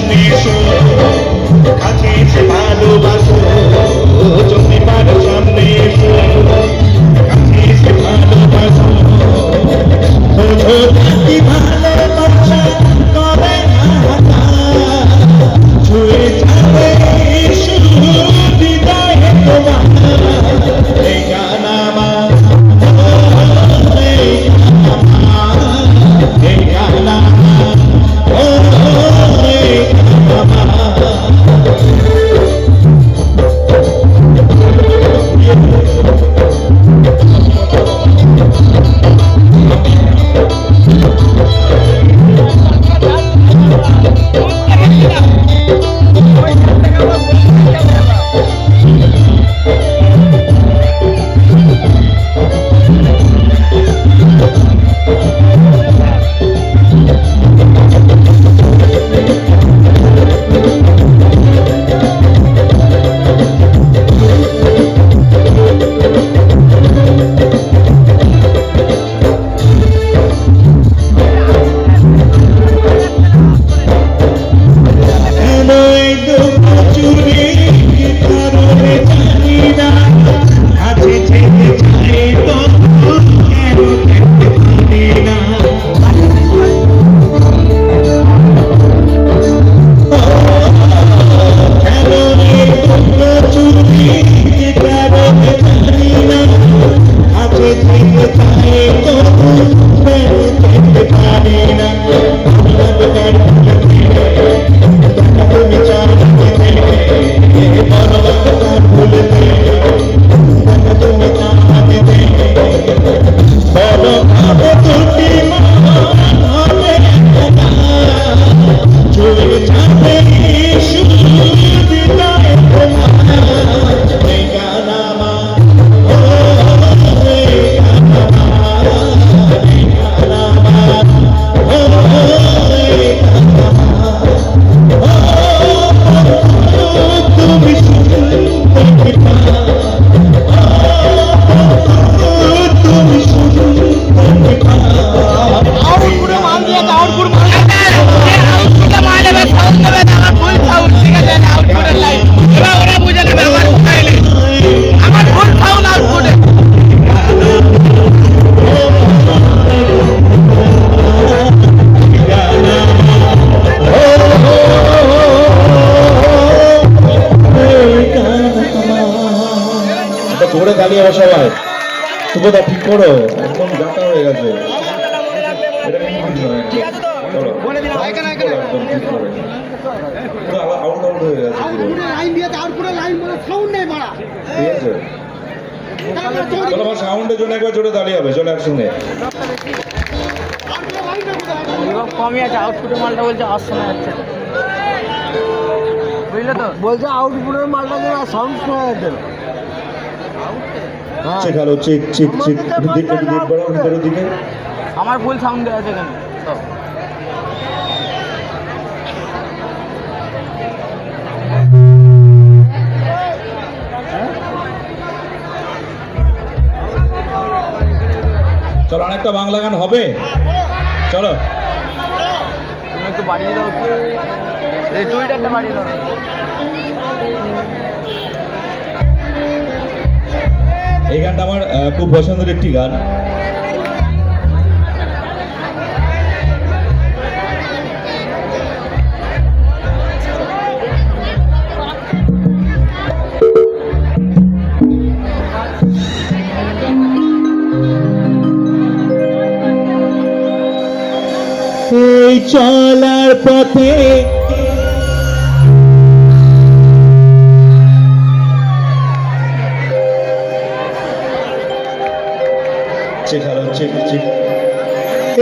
সামনে এসো, কাছে এসে ভালোবাসো, যদি পারো সামনে এসো, কাছে এসে ভালোবাসো, বোঝো কি ভালোবাসা করে না ছুঁয়ে যাবে হৃদয়ে তোমার এই গান আমার, এই গান আমার, এই গান জোরে দাঁড়িয়ে বসা ভাই, সুবোধা ঠিক করো, একদম গাটা হয়ে গেছে। সাউন্ডের জন্য একবার জোরে দাঁড়িয়ে হবে, চলো একসঙ্গে। কমই আছে, আউটপুটের মালটা বলছে আর শোনা যাচ্ছে, বুঝলে তো? বলছে আউটপুটের মালটা যেন সাউন্ড শোনা যাচ্ছে না। Check hello, check check check, একটু দেখবো ভিতরের দিকে। আমার ফুল সাউন্ড দেওয়া আছে এখানে সব। চলো অনেকটা বাংলা গান হবে, চলো তুমি একটু বাড়িয়ে দাও, টুইটারটা বাড়িয়ে দাও। এই গানটা আমার খুব পছন্দের একটি গান। এই চলার পথে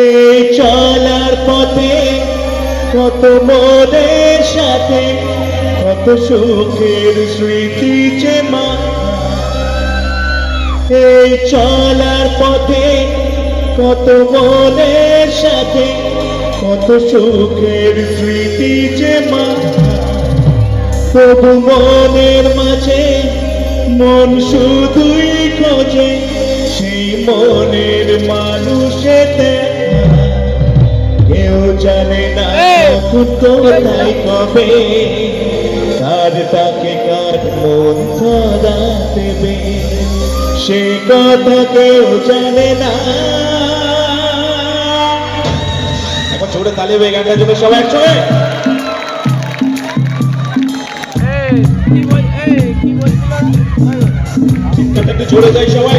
এই চলার পথে কত মনের সাথে কত সুখের স্মৃতি যে মা, এই চলার পথে কত মনের সাথে কত সুখের স্মৃতি যে মা, তবু মনের মাঝে মন শুধুই খোঁজে সেই মনের মানুষেতে কেউ জানে না কখন কোথায় কবে কার তাকে কার মন ধরা দেবে সে কথা কেউ জানে না। এখন ছোট তালি হবে গানটার জন্য সবাই একসঙ্গে। কি বলছিলাম? একটু জোরে যাই সবাই।